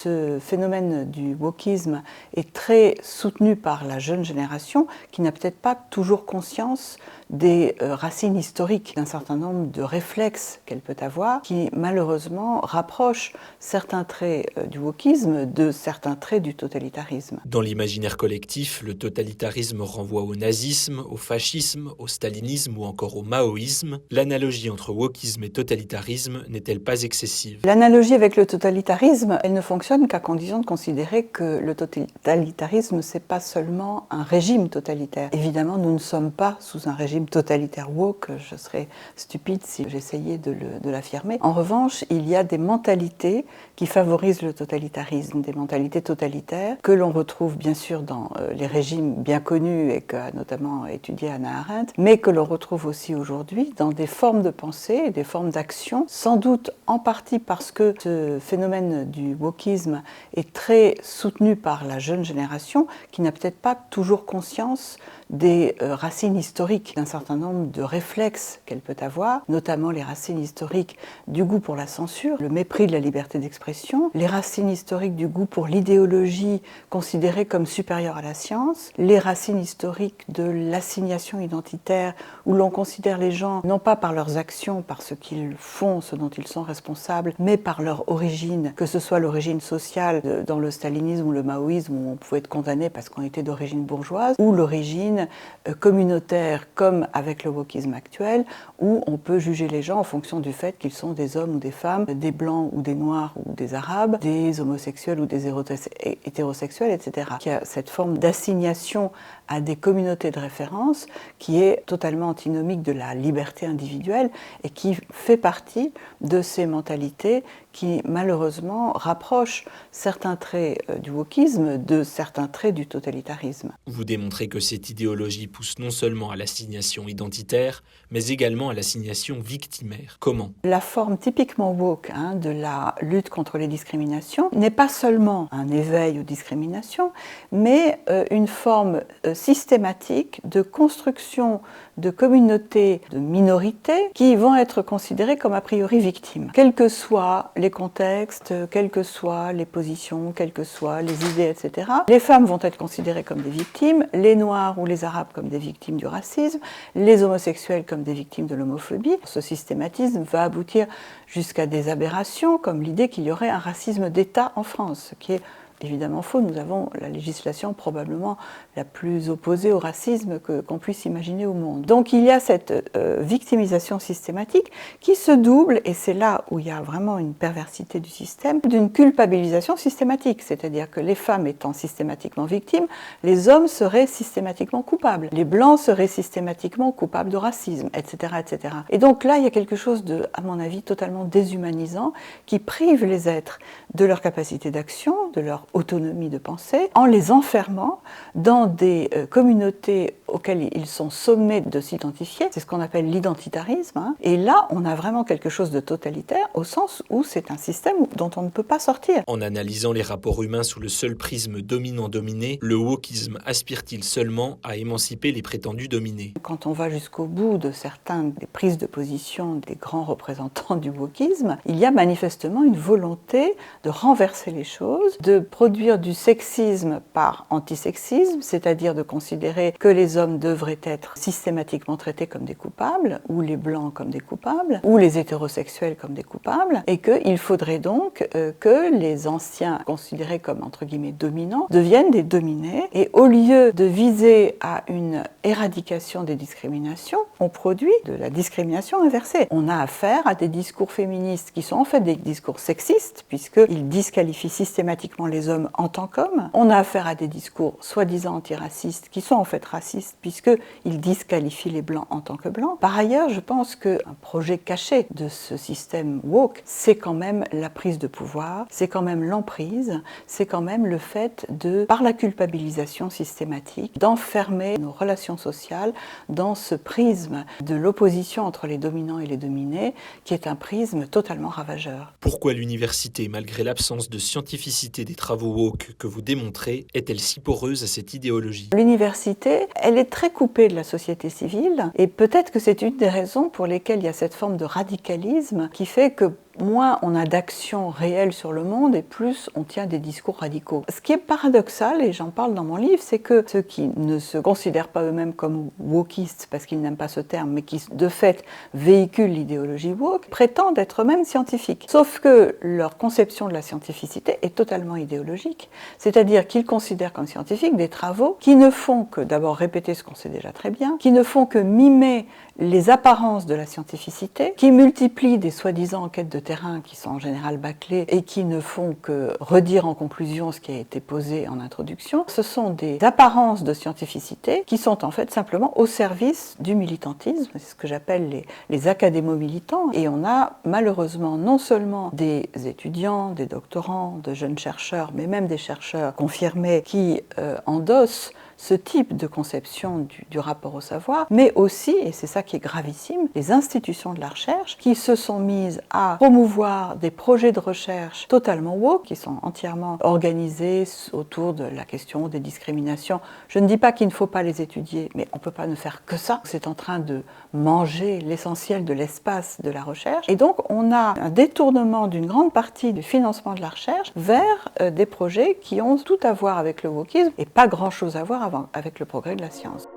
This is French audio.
Ce phénomène du wokisme est très soutenu par la jeune génération qui n'a peut-être pas toujours conscience des racines historiques, d'un certain nombre de réflexes qu'elle peut avoir qui malheureusement rapprochent certains traits du wokisme de certains traits du totalitarisme. Dans l'imaginaire collectif, le totalitarisme renvoie au nazisme, au fascisme, au stalinisme ou encore au maoïsme. L'analogie entre wokisme et totalitarisme n'est-elle pas excessive? L'analogie avec le totalitarisme, elle ne fonctionne qu'à condition de considérer que le totalitarisme, c'est pas seulement un régime totalitaire. Évidemment, nous ne sommes pas sous un régime totalitaire woke, je serais stupide si j'essayais de l'affirmer. En revanche, il y a des mentalités qui favorisent le totalitarisme, des mentalités totalitaires que l'on retrouve bien sûr dans les régimes bien connus et qu'a notamment étudié Hannah Arendt, mais que l'on retrouve aussi aujourd'hui dans des formes de pensée et des formes d'action, sans doute en partie parce que ce phénomène du wokisme est très soutenu par la jeune génération qui n'a peut-être pas toujours conscience des racines historiques, d'un certain nombre de réflexes qu'elle peut avoir, notamment les racines historiques du goût pour la censure, le mépris de la liberté d'expression, les racines historiques du goût pour l'idéologie considérée comme supérieure à la science, les racines historiques de l'assignation identitaire où l'on considère les gens non pas par leurs actions, par ce qu'ils font, ce dont ils sont responsables, mais par leur origine, que ce soit l'origine sociale dans le stalinisme ou le maoïsme où on pouvait être condamné parce qu'on était d'origine bourgeoise, ou l'origine communautaire comme avec le wokisme actuel où on peut juger les gens en fonction du fait qu'ils sont des hommes ou des femmes, des blancs ou des noirs ou des arabes, des homosexuels ou des hétérosexuels, etc. Il y a cette forme d'assignation à des communautés de référence qui est totalement antinomique de la liberté individuelle et qui fait partie de ces mentalités qui malheureusement rapprochent certains traits du wokisme de certains traits du totalitarisme. Vous démontrez que cette idéologie pousse non seulement à l'assignation identitaire, mais également à l'assignation victimaire. Comment? La forme typiquement woke de la lutte contre les discriminations n'est pas seulement un éveil aux discriminations, mais une forme systématique de construction de communautés, de minorités qui vont être considérées comme a priori victimes, quels que soient les contextes, quelles que soient les positions, quelles que soient les idées, etc. Les femmes vont être considérées comme des victimes, les noirs ou les arabes comme des victimes du racisme, les homosexuels comme des victimes de l'homophobie. Ce systématisme va aboutir jusqu'à des aberrations comme l'idée qu'il y aurait un racisme d'État en France, ce qui est évidemment faux. Nous avons la législation probablement la plus opposée au racisme qu'on puisse imaginer au monde. Donc il y a cette victimisation systématique qui se double, et c'est là où il y a vraiment une perversité du système, d'une culpabilisation systématique. C'est-à-dire que les femmes étant systématiquement victimes, les hommes seraient systématiquement coupables. Les blancs seraient systématiquement coupables de racisme, etc., etc. Et donc là, il y a quelque chose de, à mon avis, totalement déshumanisant qui prive les êtres de leur capacité d'action, de leur autonomie de pensée, en les enfermant dans des communautés auxquelles ils sont sommés de s'identifier. C'est ce qu'on appelle l'identitarisme. Et là, on a vraiment quelque chose de totalitaire au sens où c'est un système dont on ne peut pas sortir. En analysant les rapports humains sous le seul prisme dominant-dominé, le wokisme aspire-t-il seulement à émanciper les prétendus dominés? Quand on va jusqu'au bout de certaines des prises de position des grands représentants du wokisme, il y a manifestement une volonté de renverser les choses, de produire du sexisme par antisexisme, c'est-à-dire de considérer que les hommes devraient être systématiquement traités comme des coupables, ou les blancs comme des coupables, ou les hétérosexuels comme des coupables, et qu'il faudrait donc que les anciens, considérés comme entre guillemets dominants, deviennent des dominés, et au lieu de viser à une éradication des discriminations, on produit de la discrimination inversée. On a affaire à des discours féministes qui sont en fait des discours sexistes, puisqu'ils disqualifient systématiquement les hommes en tant qu'hommes. On a affaire à des discours soi-disant antiracistes qui sont en fait racistes puisqu'ils disqualifient les blancs en tant que blancs. Par ailleurs, je pense qu'un projet caché de ce système woke, c'est quand même la prise de pouvoir, c'est quand même l'emprise, c'est quand même le fait de, par la culpabilisation systématique, d'enfermer nos relations sociales dans ce prisme de l'opposition entre les dominants et les dominés, qui est un prisme totalement ravageur. Pourquoi l'université, malgré l'absence de scientificité des travaux woke que vous démontrez, est-elle si poreuse à cette idéologie? L'université, elle est très coupée de la société civile et peut-être que c'est une des raisons pour lesquelles il y a cette forme de radicalisme qui fait que moins on a d'actions réelles sur le monde et plus on tient des discours radicaux. Ce qui est paradoxal, et j'en parle dans mon livre, c'est que ceux qui ne se considèrent pas eux-mêmes comme wokistes parce qu'ils n'aiment pas ce terme, mais qui de fait véhiculent l'idéologie woke, prétendent être eux-mêmes scientifiques. Sauf que leur conception de la scientificité est totalement idéologique, c'est-à-dire qu'ils considèrent comme scientifiques des travaux qui ne font que d'abord répéter ce qu'on sait déjà très bien, qui ne font que mimer les apparences de la scientificité, qui multiplient des soi-disant enquêtes de terrain qui sont en général bâclées et qui ne font que redire en conclusion ce qui a été posé en introduction. Ce sont des apparences de scientificité qui sont en fait simplement au service du militantisme, c'est ce que j'appelle les académo-militants. Et on a malheureusement non seulement des étudiants, des doctorants, de jeunes chercheurs, mais même des chercheurs confirmés qui endossent ce type de conception du rapport au savoir, mais aussi, et c'est ça qui est gravissime, les institutions de la recherche qui se sont mises à promouvoir des projets de recherche totalement woke, qui sont entièrement organisés autour de la question des discriminations. Je ne dis pas qu'il ne faut pas les étudier, mais on ne peut pas ne faire que ça. C'est en train de manger l'essentiel de l'espace de la recherche. Et donc, on a un détournement d'une grande partie du financement de la recherche vers des projets qui ont tout à voir avec le wokisme et pas grand-chose à voir avec le progrès de la science.